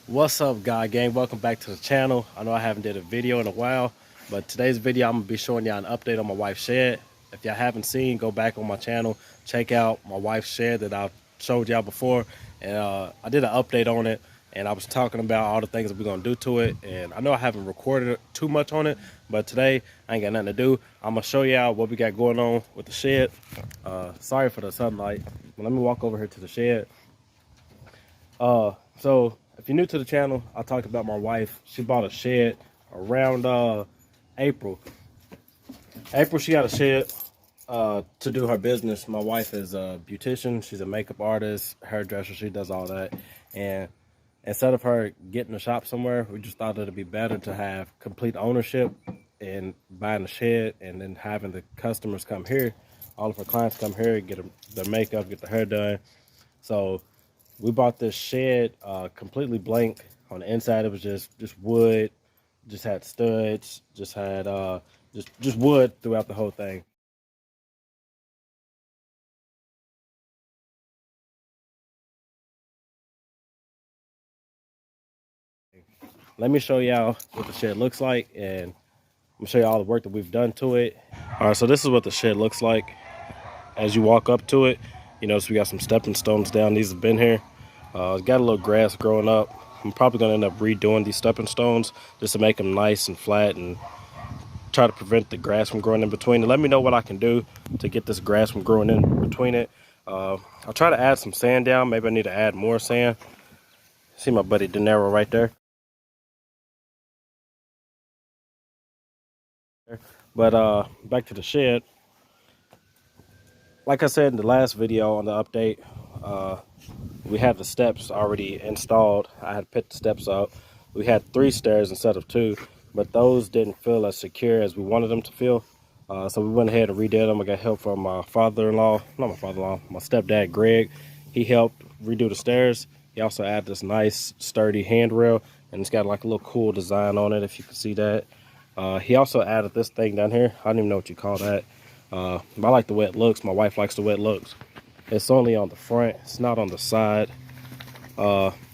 What's up, guy gang? Welcome back to the channel. I know I haven't did a video in a while, but today's video I'm gonna be showing y'all an update on my wife's shed. If y'all haven't seen, go back on my channel, check out my wife's shed that I've showed y'all before. And I did an update on it, and I was talking about all the things that we're gonna do to it. And I know I haven't recorded too much on it, but today I ain't got nothing to do. I'm gonna show y'all what we got going on with the shed. Sorry for the sunlight, but let me walk over here to the shed. So if you're new to the channel, I talked about my wife. She bought a shed around April. She got a shed to do her business. My wife is a beautician. She's a makeup artist, hairdresser. She does all that. And instead of her getting a shop somewhere, we just thought it'd be better to have complete ownership and buying a shed and then having the customers come here. All of our clients come here, get their makeup, get their hair done. So we bought this shed completely blank. On the inside, it was just wood, just had studs, just had just wood throughout the whole thing. Let me show y'all what the shed looks like, and I'm gonna show you all the work that we've done to it. All right, so this is what the shed looks like. As you walk up to it, you notice we got some stepping stones down. These have been here. It's got a little grass growing up. I'm probably gonna end up redoing these stepping stones just to make them nice and flat and try to prevent the grass from growing in between. And let me know what I can do to get this grass from growing in between it. I'll try to add some sand down. Maybe I need to add more sand. See my buddy De Niro right there. But back to the shed. Like I said in the last video on the update, we had the steps already installed. I had put the steps up. We had 3 stairs instead of 2, but those didn't feel as secure as we wanted them to feel. So we went ahead and redid them. I got help from my father-in-law, not my father-in-law, my stepdad, Greg. He helped redo the stairs. He also added this nice sturdy handrail, and it's got like a little cool design on it, if you can see that. He also added this thing down here. I don't even know what you call that. I like the way it looks. My wife likes the way it looks. It's only on the front. It's not on the side.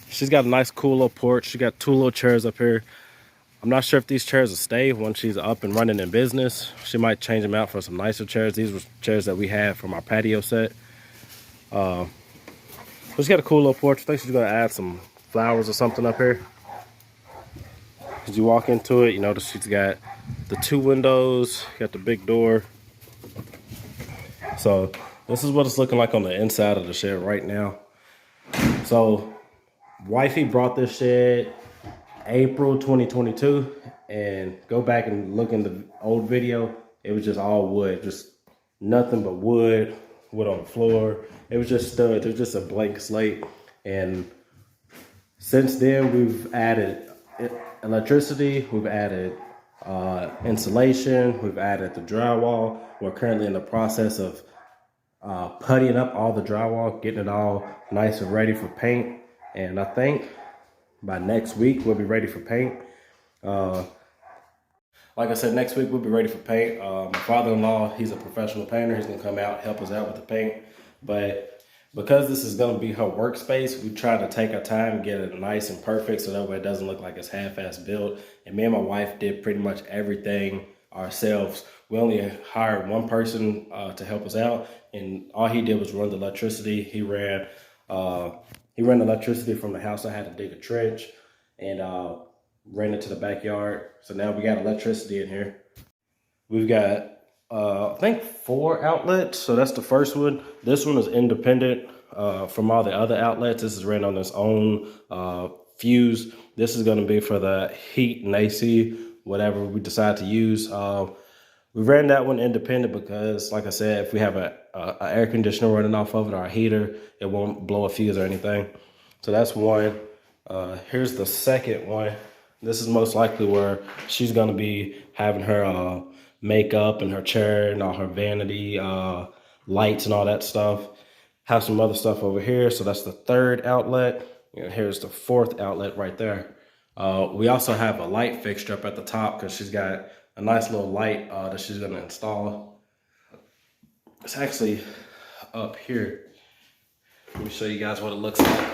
She's got a nice cool little porch. She got 2 little chairs up here. I'm not sure if these chairs will stay once she's up and running in business. She might change them out for some nicer chairs. These were chairs that we had from our patio set. She's got a cool little porch. I think she's gonna add some flowers or something up here. As you walk into it, you notice she's got the 2 windows, got the big door. So this is what it's looking like on the inside of the shed right now. So wifey brought this shed April 2022, and go back and look in the old video. It was just all wood, just nothing but wood on the floor. It was just studs. It was just a blank slate. And since then, we've added electricity, we've added insulation, we've added the drywall. We're currently in the process of puttying up all the drywall, getting it all nice and ready for paint. And I think by next week we'll be ready for paint. Like I said, next week we'll be ready for paint. My father-in-law, he's a professional painter. He's gonna come out, help us out with the paint. But because this is gonna be her workspace, we try to take our time and get it nice and perfect so that way it doesn't look like it's half-assed built. And me and my wife did pretty much everything ourselves. We only hired one person to help us out, and all he did was run the electricity. He ran the electricity from the house. I had to dig a trench and ran it to the backyard. So now we got electricity in here. We've got I think 4 outlets. So that's the first one. This one is independent from all the other outlets. This is ran on its own fuse. This is going to be for the heat and AC, whatever we decide to use. We ran that one independent because, like I said, if we have a air conditioner running off of it or a heater, it won't blow a fuse or anything. So that's one. Here's the second one. This is most likely where she's gonna be having her makeup and her chair and all her vanity lights and all that stuff. Have some other stuff over here. So that's the 3rd outlet. And here's the 4th outlet right there. We also have a light fixture up at the top because she's got a nice little light that she's gonna install. It's actually up here. Let me show you guys what it looks like.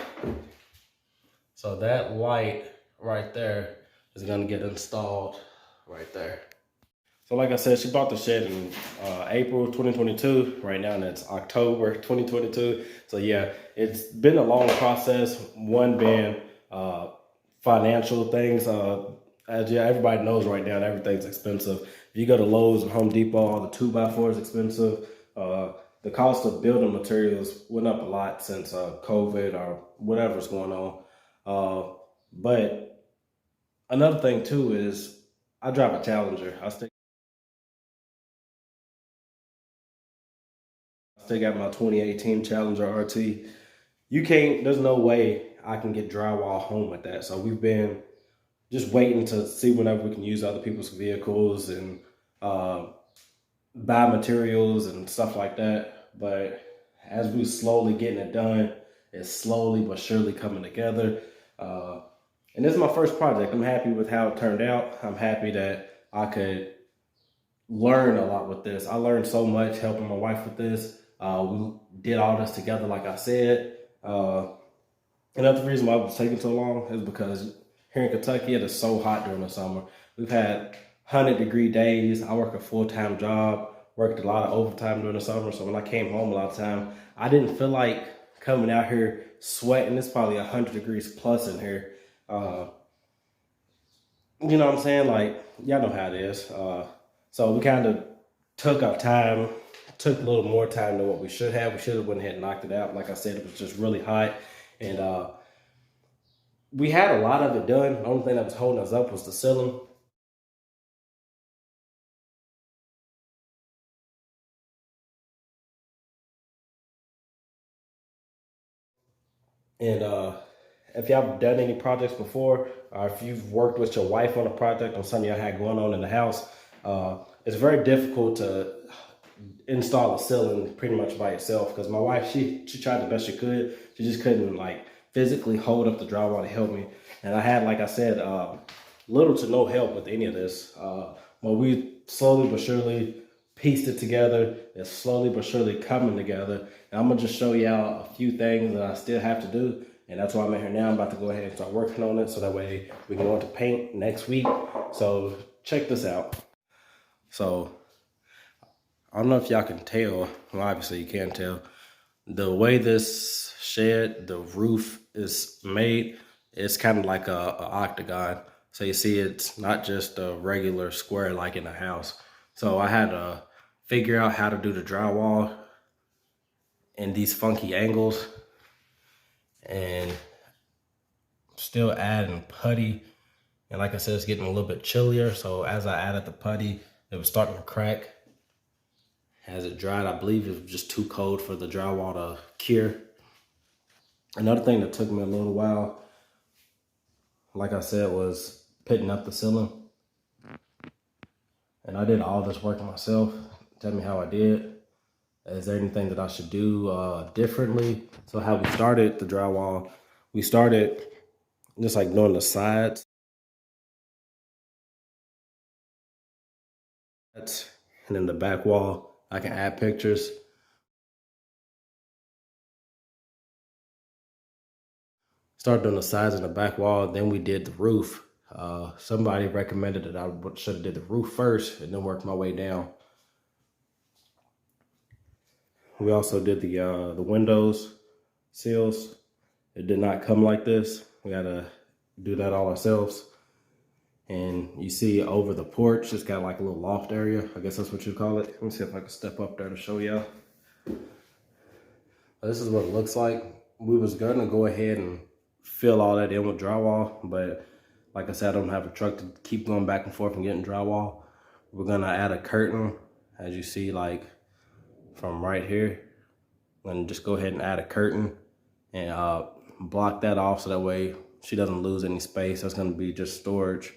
So that light right there is gonna get installed right there. So like I said, she bought the shed in April 2022. Right now, and it's October 2022. So yeah, it's been a long process. One being financial things. As yeah, everybody knows right now, everything's expensive. If you go to Lowe's or Home Depot, all the 2x4 is expensive. The cost of building materials went up a lot since COVID or whatever's going on. But another thing too is I drive a Challenger. Still got my 2018 Challenger RT. There's no way I can get drywall home with that. So we've been just waiting to see whenever we can use other people's vehicles and uh, buy materials and stuff like that. But as we slowly getting it done, it's slowly but surely coming together. And this is my first project. I'm happy with how it turned out. I'm happy that I could learn a lot with this. I learned so much helping my wife with this. We did all this together, like I said. Another reason why it was taking so long is because here in Kentucky, it is so hot during the summer. We've had 100-degree days. I work a full-time job, worked a lot of overtime during the summer. So when I came home a lot of time, I didn't feel like coming out here sweating. It's probably 100 degrees plus in here. You know what I'm saying? Like, y'all know how it is. So we kind of took our time, took a little more time than what we should have. We should have went ahead and knocked it out. Like I said, it was just really hot. And we had a lot of it done. The only thing that was holding us up was the ceiling. And if y'all done any projects before, or if you've worked with your wife on a project on something y'all had going on in the house, it's very difficult to install a ceiling pretty much by yourself. Because my wife, she tried the best she could. She just couldn't like physically hold up the drywall to help me. And I had, like I said, little to no help with any of this. But we slowly but surely pieced it together. It's slowly but surely coming together. And I'm gonna just show y'all a few things that I still have to do. And that's why I'm in here now. I'm about to go ahead and start working on it so that way we can go into paint next week. So check this out. So I don't know if y'all can tell. Well, obviously you can't tell. The way this shed, the roof is made, it's kind of like a octagon. So you see it's not just a regular square like in a house. So I had to figure out how to do the drywall in these funky angles and still adding putty. And like I said, it's getting a little bit chillier. So as I added the putty, it was starting to crack. As it dried, I believe it was just too cold for the drywall to cure. Another thing that took me a little while, like I said, was pitting up the ceiling. And I did all this work myself. Tell me how I did. Is there anything that I should do differently? So how we started the drywall, we started just like doing the sides. And then the back wall, I can add pictures. Started doing the sides and the back wall, then we did the roof. Somebody recommended that I should have did the roof first and then worked my way down. We also did the windows sills. It did not come like this. We had to do that all ourselves. And you see over the porch, it's got like a little loft area. I guess that's what you call it. Let me see if I can step up there to show y'all. This is what it looks like. We was gonna go ahead and fill all that in with drywall, but like I said, I don't have a truck to keep going back and forth and getting drywall. We're gonna add a curtain, as you see, like from right here. I'm gonna just go ahead and add a curtain and block that off so that way she doesn't lose any space. That's gonna be just storage.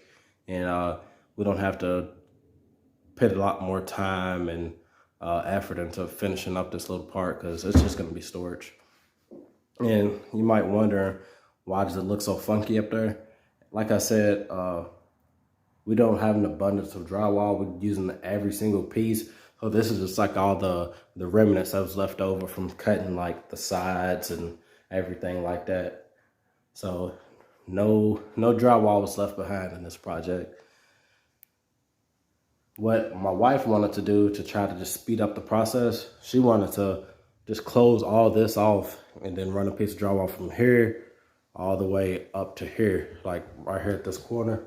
And we don't have to put a lot more time and effort into finishing up this little part because it's just gonna be storage. And you might wonder, why does it look so funky up there? Like I said, we don't have an abundance of drywall. We're using every single piece. So this is just like all the remnants that was left over from cutting like the sides and everything like that. So no drywall was left behind in this project. What my wife wanted to do to try to just speed up the process, she wanted to just close all this off and then run a piece of drywall from here all the way up to here, like right here at this corner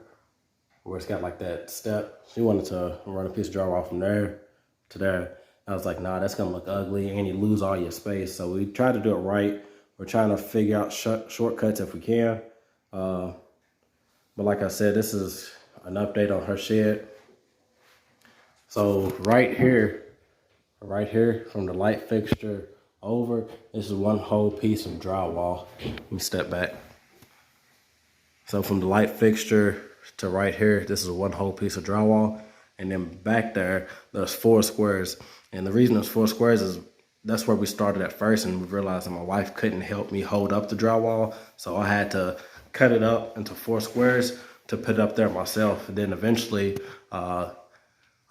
where it's got like that step. She wanted to run a piece of drywall from there to there. I was like, nah, that's gonna look ugly and you lose all your space. So we tried to do it right. We're trying to figure out shortcuts if we can. But like I said, this is an update on her shed. So right here from the light fixture over, this is one whole piece of drywall. Let me step back. So from the light fixture to right here, this is one whole piece of drywall. And then back there, there's 4 squares. And the reason there's 4 squares is that's where we started at first, and we realized that my wife couldn't help me hold up the drywall. So I had to cut it up into 4 squares to put it up there myself. And then eventually, I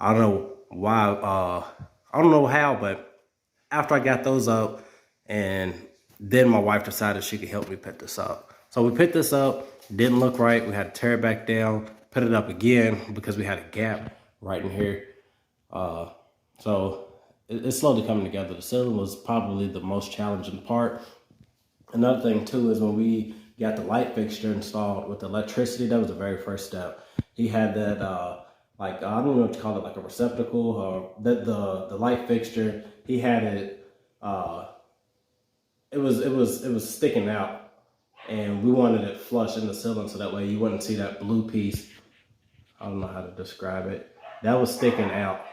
don't know why, I don't know how, but after I got those up, and then my wife decided she could help me put this up. So we put this up, didn't look right. We had to tear it back down, put it up again because we had a gap right in here. So it's slowly coming together. The ceiling was probably the most challenging part. Another thing too is when we got the light fixture installed with the electricity, that was the very first step. He had that, like, I don't know what you call it, like a receptacle, or the light fixture. He had it, it was sticking out, and we wanted it flush in the ceiling so that way you wouldn't see that blue piece. I don't know how to describe it. That was sticking out.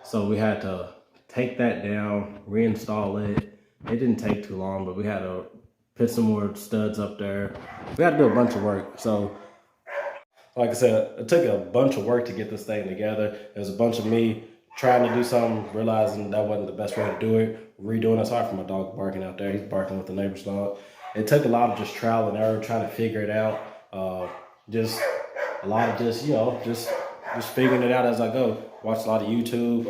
So we had to take that down, reinstall it. It didn't take too long, but we had to put some more studs up there. We had to do a bunch of work. So like I said, it took a bunch of work to get this thing together. It was a bunch of me trying to do something, realizing that wasn't the best way to do it, redoing it. Sorry for my dog barking out there. He's barking with the neighbor's dog. It took a lot of just trial and error, trying to figure it out. Just a lot of just, you know, just figuring it out as I go. Watched a lot of YouTube,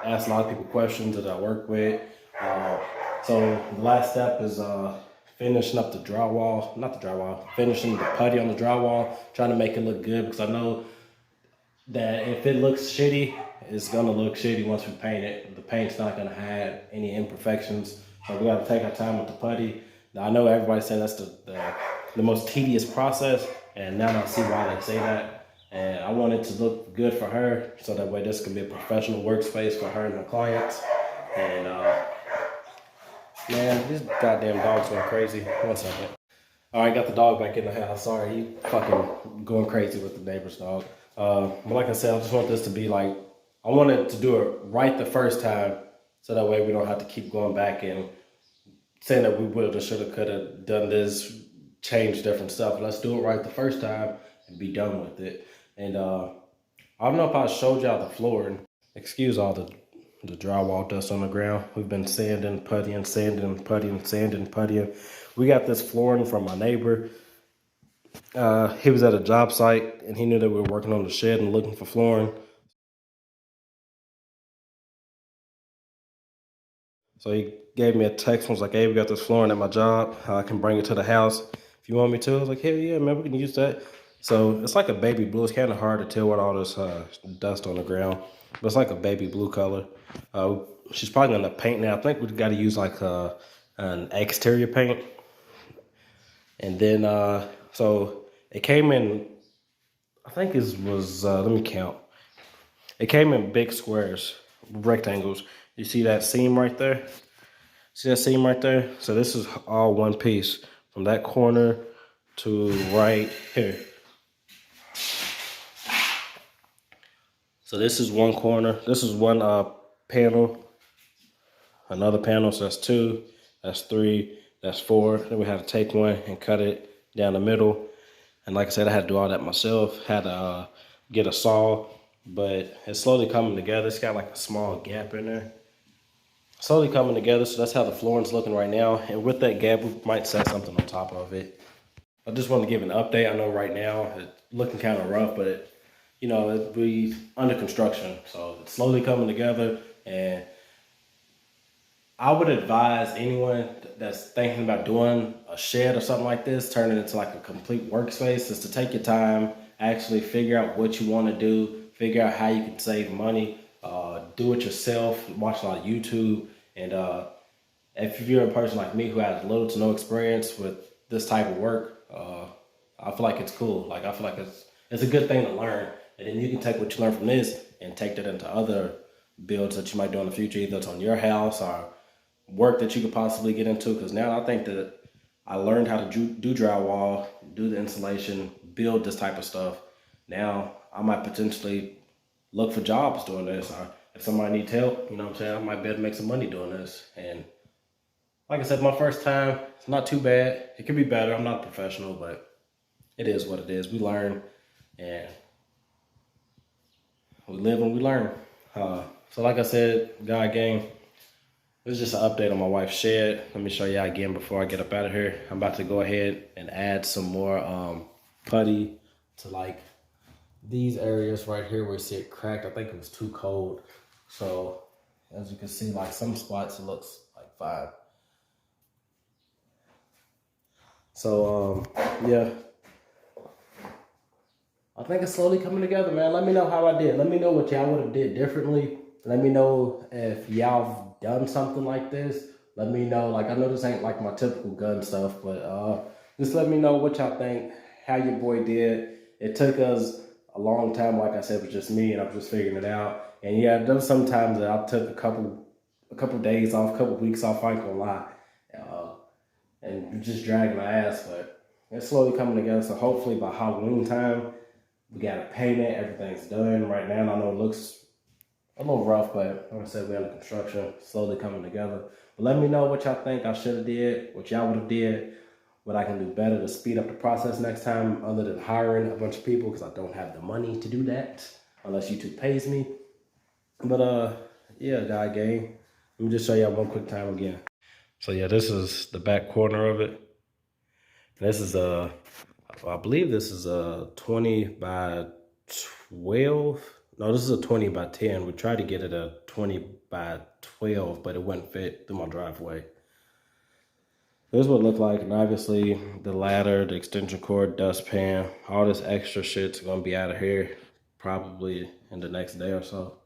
asked a lot of people questions that I work with. So the last step is finishing up the drywall, finishing the putty on the drywall, trying to make it look good, because I know that if it looks shitty, it's gonna look shitty once we paint it. The paint's not gonna have any imperfections. So we gotta take our time with the putty. Now, I know everybody said that's the most tedious process, and now I see why they say that. And I want it to look good for her, so that way this can be a professional workspace for her and her clients. And man, these goddamn dogs going crazy. 1 second. All right, got the dog back in the house. Sorry, he fucking going crazy with the neighbor's dog. But like I said, I just want this to be like, I wanted to do it right the first time, so that way we don't have to keep going back and saying that we would have, should have, could have done this, changed different stuff. Let's do it right the first time and be done with it. And I don't know if I showed y'all the flooring. Excuse all the drywall dust on the ground. We've been sanding, puttying, sanding, puttying, sanding, puttying. We got this flooring from my neighbor. He was at a job site and he knew that we were working on the shed and looking for flooring. So he gave me a text and was like, hey, we got this flooring at my job. I can bring it to the house if you want me to. I was like, hell yeah, man, we can use that. So it's like a baby blue. It's kind of hard to tell with all this dust on the ground, but it's like a baby blue color. She's probably gonna paint now. I think we've got to use like an exterior paint. And then, so it came in, I think it was, let me count. It came in big squares, rectangles. You see that seam right there? See that seam right there? So this is all one piece from that corner to right here. So this is one corner. This is one panel, another panel. So that's 2, that's 3, that's 4. Then we had to take one and cut it down the middle. And like I said, I had to do all that myself. Had to get a saw, but it's slowly coming together. It's got like a small gap in there. Slowly coming together. So that's how the flooring's looking right now. And with that gap, we might set something on top of it. I just want to give an update. I know right now it's looking kind of rough, but you know, we under construction, so it's slowly coming together, and I would advise anyone that's thinking about doing a shed or something like this, turn it into like a complete workspace, is to take your time, actually figure out what you want to do, figure out how you can save money, do it yourself, watch a lot of YouTube. And if you're a person like me who has little to no experience with this type of work, I feel like it's cool. Like I feel like it's a good thing to learn, and then you can take what you learn from this and take that into other builds that you might do in the future, either it's on your house or work that you could possibly get into. Because now I think that I learned how to do drywall, do the insulation, build this type of stuff. Now I might potentially look for jobs doing this, or if somebody needs help, you know what I'm saying, I might be able to make some money doing this. And like I said, my first time, it's not too bad. It could be better. I'm not a professional, but it is what it is. We learn, and we live and we learn. So like I said, God gang, this is just an update on my wife's shed. Let me show y'all again before I get up out of here. I'm about to go ahead and add some more putty to like these areas right here where you see it cracked. I think it was too cold. So as you can see, like some spots it looks like fine. So yeah, I think it's slowly coming together, man. Let me know how I did. Let me know what y'all would have did differently. Let me know if y'all done something like this. Let me know. Like, I know this ain't like my typical gun stuff, but just let me know what y'all think, how your boy did. It took us a long time, like I said, with just me, and I'm just figuring it out. And yeah, there was some times that I took a couple days off, a couple weeks off, I ain't gonna lie. And just dragging my ass, but it's slowly coming together. So hopefully by Halloween time, we got it painted, everything's done. Right now, I know it looks a little rough, but like I said, we're under construction, slowly coming together. But let me know what y'all think I should have did, what y'all would have did, what I can do better to speed up the process next time, other than hiring a bunch of people, because I don't have the money to do that, unless YouTube pays me. But yeah, God gang, let me just show y'all one quick time again. So yeah, this is the back corner of it. This is I believe this is a 20 by 12. No, this is a 20 by 10. We tried to get it a 20 by 12, but it wouldn't fit through my driveway. This is what it looked like, and obviously the ladder, the extension cord, dustpan, all this extra shit's gonna be out of here probably in the next day or so.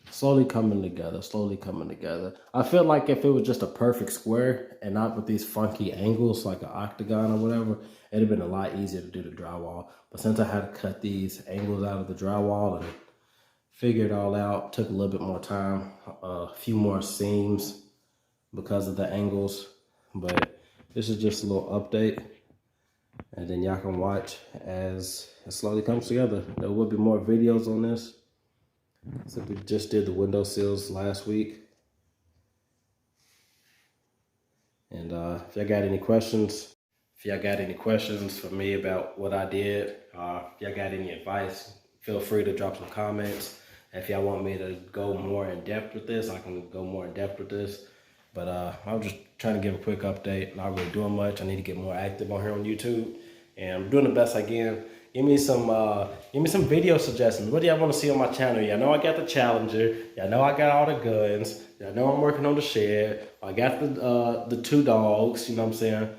Slowly coming together, slowly coming together. I feel like if it was just a perfect square and not with these funky angles like an octagon or whatever, it'd have been a lot easier to do the drywall. But since I had to cut these angles out of the drywall and figure it all out, took a little bit more time, a few more seams because of the angles. But this is just a little update, and then y'all can watch as it slowly comes together. There will be more videos on this. So we just did the window sills last week. And if y'all got any questions, for me about what I did, if y'all got any advice, feel free to drop some comments. If y'all want me to go more in depth with this, I can go more in depth with this. But I'm just trying to give a quick update. Not really doing much. I need to get more active on here on YouTube, and I'm doing the best I can. Give me some video suggestions. What do y'all want to see on my channel? Y'all know I got the Challenger. Y'all know I got all the guns. Y'all know I'm working on the shed. I got the 2 dogs. You know what I'm saying?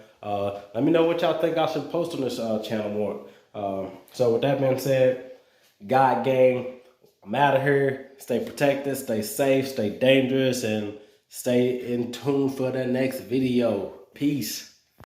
Let me know what y'all think I should post on this channel more. So with that being said, God gang, I'm out of here. Stay protected, stay safe, stay dangerous, and stay in tune for the next video. Peace.